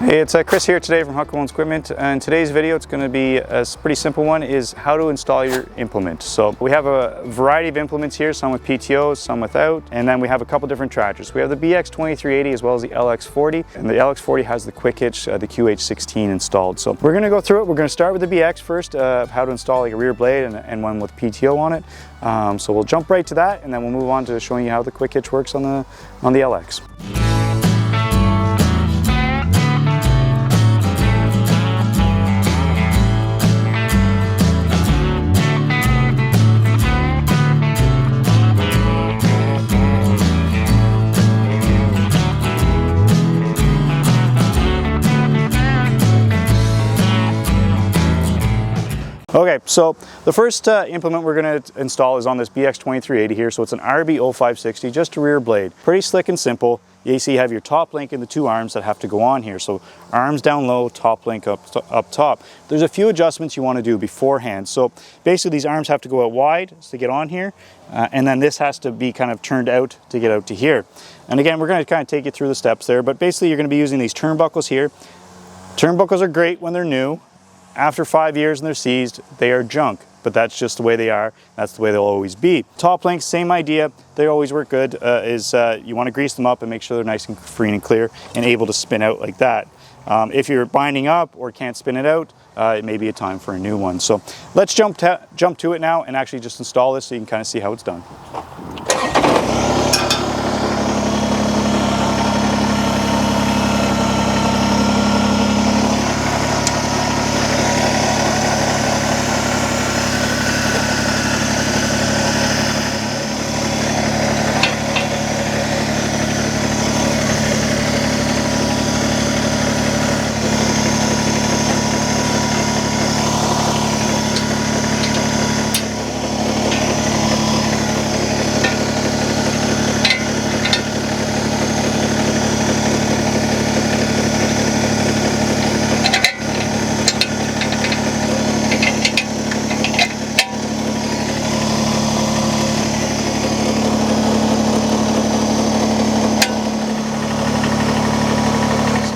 Hey, it's Chris here today from Huckabones Equipment, and today's video it's going to be a pretty simple one, is how to install your implement. So we have a variety of implements here, some with PTO, some without, and then we have a couple different tractors. We have the BX2380 as well as the LX40, and the LX40 has the Quick Hitch, the QH16 installed. So we're going to go through it. We're going to start with the BX first, how to install like a rear blade and one with PTO on it. So we'll jump right to that, and then we'll move on to showing you how the Quick Hitch works on the LX. Okay, so the first implement we're going to install is on this BX2380 here. So it's an RB0560, just a rear blade. Pretty slick and simple. You see you have your top link and the two arms that have to go on here. So arms down low, top link up top. There's a few adjustments you want to do beforehand. So basically these arms have to go out wide to get on here, and then this has to be kind of turned out to get out to here. And again, we're going to kind of take you through the steps there, but basically you're going to be using these turnbuckles here. Turnbuckles are great when they're new. After 5 years and they're seized, they are junk, but that's just the way they are. That's the way they'll always be. Top links, same idea. They always work good. You want to grease them up and make sure they're nice and free and clear and able to spin out like that. If you're binding up or can't spin it out, it may be a time for a new one. So let's jump to it now and actually just install this so you can kind of see how it's done.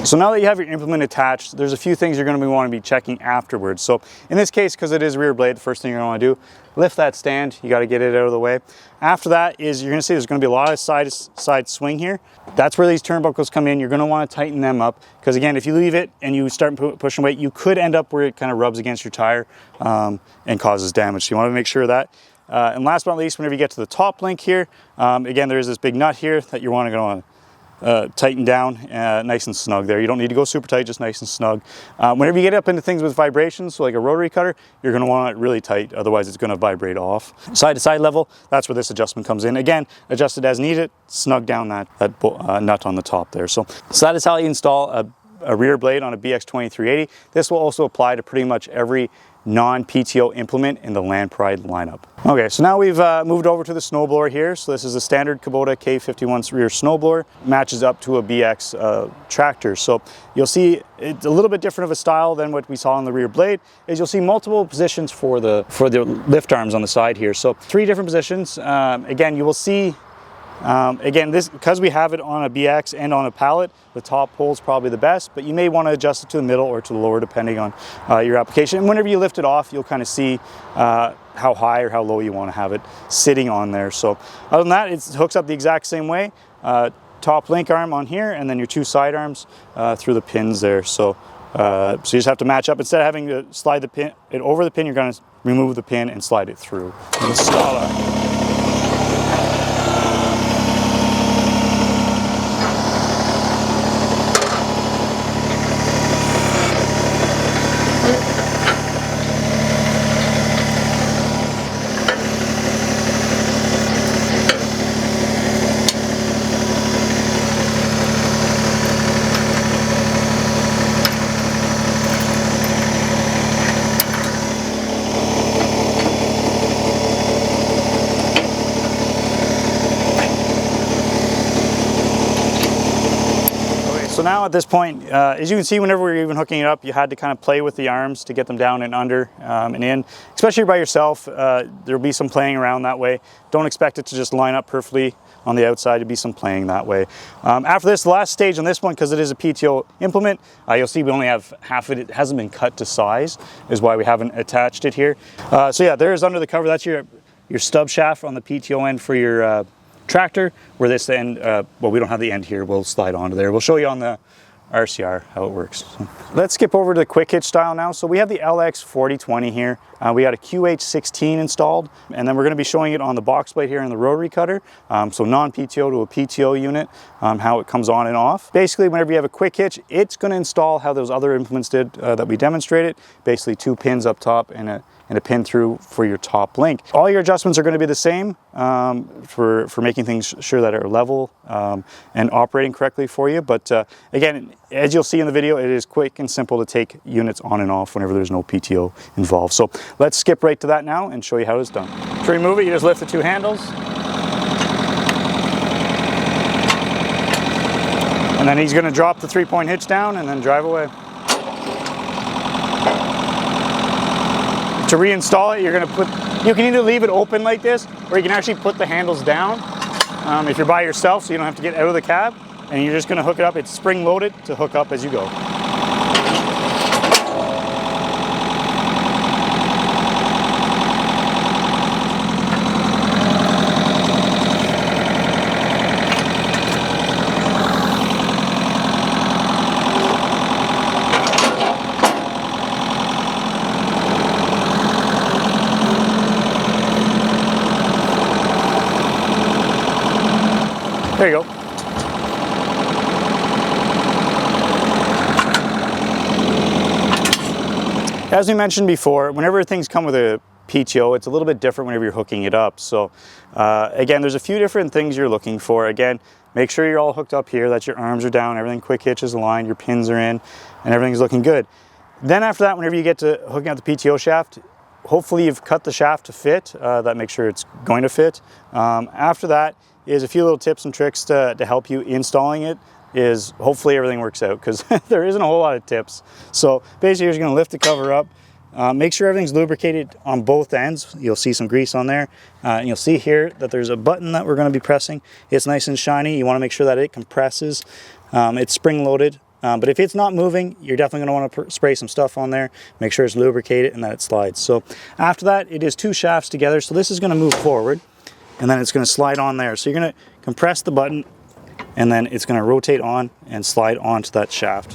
So now that you have your implement attached, there's a few things you're going to want to be checking afterwards. So in this case, because it is rear blade, the first thing you're going to want to do, lift that stand. You got to get it out of the way. After that is, you're going to see there's going to be a lot of side swing here. That's where these turnbuckles come in. You're going to want to tighten them up, because again, if you leave it and you start pushing weight, you could end up where it kind of rubs against your tire and causes damage. So you want to make sure of that. And last but not least, whenever you get to the top link here, again, there is this big nut here that you're going to tighten down nice and snug there. You don't need to go super tight, just nice and snug. Whenever you get up into things with vibrations, so like a rotary cutter, you're going to want it really tight, otherwise it's going to vibrate off. Side to side level, that's where this adjustment comes in. Again, adjust it as needed, snug down that nut on the top there. So that is how you install a rear blade on a BX2380. This will also apply to pretty much every non-PTO implement in the Land Pride lineup. Okay, so now we've moved over to the snowblower here. So this is a standard Kubota K51 rear snowblower, matches up to a BX tractor. So you'll see it's a little bit different of a style than what we saw on the rear blade. Is you'll see multiple positions for the lift arms on the side here. So 3 different positions. Again, you will see. Again, this, because we have it on a BX and on a pallet, the top pole is probably the best, but you may want to adjust it to the middle or to the lower depending on your application. And whenever you lift it off, you'll kind of see how high or how low you want to have it sitting on there. So other than that, it hooks up the exact same way. Top link arm on here, and then your 2 side arms through the pins there. So you just have to match up. Instead of having to slide the pin over the pin, you're going to remove the pin and slide it through. Install it. now at this point, as you can see, whenever we were even hooking it up, you had to kind of play with the arms to get them down and under and in. Especially by yourself, there'll be some playing around that way. Don't expect it to just line up perfectly on the outside. There'll be some playing that way. After this, the last stage on this one, because it is a PTO implement, you'll see we only have half of it. It hasn't been cut to size, is why we haven't attached it here. So yeah, there's under the cover. That's your stub shaft on the PTO end for your tractor, where this end, well, we don't have the end here, we'll slide onto there. We'll show you on the RCR how it works. So let's skip over to the quick hitch style now. So we have the LX 4020 here. We got a QH16 installed, and then we're going to be showing it on the box plate here in the rotary cutter. So non-PTO to a PTO unit, how it comes on and off. Basically, whenever you have a quick hitch, it's going to install how those other implements did that we demonstrated. Basically 2 pins up top and a pin through for your top link. All your adjustments are going to be the same for making things sure that are level and operating correctly for you. But again, as you'll see in the video, it is quick and simple to take units on and off whenever there's no PTO involved. So let's skip right to that now and show you how it's done. To remove it, you just lift the 2 handles. And then he's going to drop the 3-point hitch down and then drive away. To reinstall it, you're going to you can either leave it open like this, or you can actually put the handles down if you're by yourself, so you don't have to get out of the cab, and you're just going to hook it up. It's spring loaded to hook up as you go. There you go. As we mentioned before, whenever things come with a PTO, it's a little bit different whenever you're hooking it up. So again, there's a few different things you're looking for. Again, make sure you're all hooked up here, that your arms are down, everything quick hitch is aligned, your pins are in, and everything's looking good. Then after that, whenever you get to hooking up the PTO shaft, hopefully you've cut the shaft to fit. That makes sure it's going to fit. After that is a few little tips and tricks to help you installing it. Is hopefully everything works out, because there isn't a whole lot of tips. So basically you're just going to lift the cover up, make sure everything's lubricated on both ends. You'll see some grease on there, and you'll see here that there's a button that we're going to be pressing. It's nice and shiny. You want to make sure that it compresses. It's spring loaded, but if it's not moving, you're definitely going to want to spray some stuff on there, make sure it's lubricated and that it slides. So after that, it is 2 shafts together. So this is going to move forward, and then it's going to slide on there. So you're going to compress the button, and then it's going to rotate on and slide onto that shaft.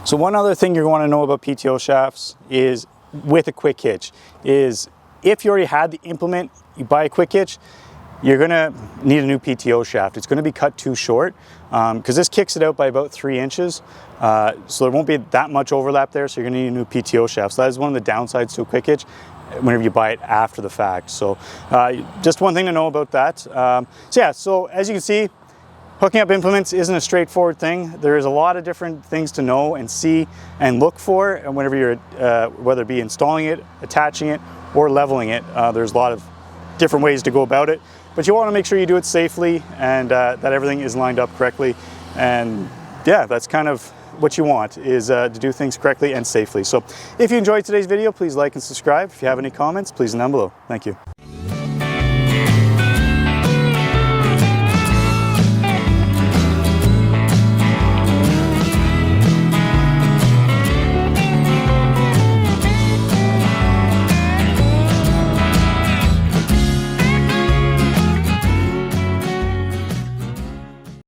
So one other thing you're going to know about PTO shafts is, with a quick hitch, is if you already had the implement, you buy a quick hitch, you're going to need a new PTO shaft. It's going to be cut too short, because this kicks it out by about 3 inches. So there won't be that much overlap there, so you're going to need a new PTO shaft. So that is one of the downsides to a quick hitch whenever you buy it after the fact. So just one thing to know about that. So yeah, so as you can see, hooking up implements isn't a straightforward thing. There's a lot of different things to know and see and look for, and whenever you're, whether it be installing it, attaching it, or leveling it, there's a lot of different ways to go about it. But you want to make sure you do it safely, and that everything is lined up correctly. And yeah, that's kind of what you want, is to do things correctly and safely. So if you enjoyed today's video, please like and subscribe. If you have any comments, please leave them down below. Thank you.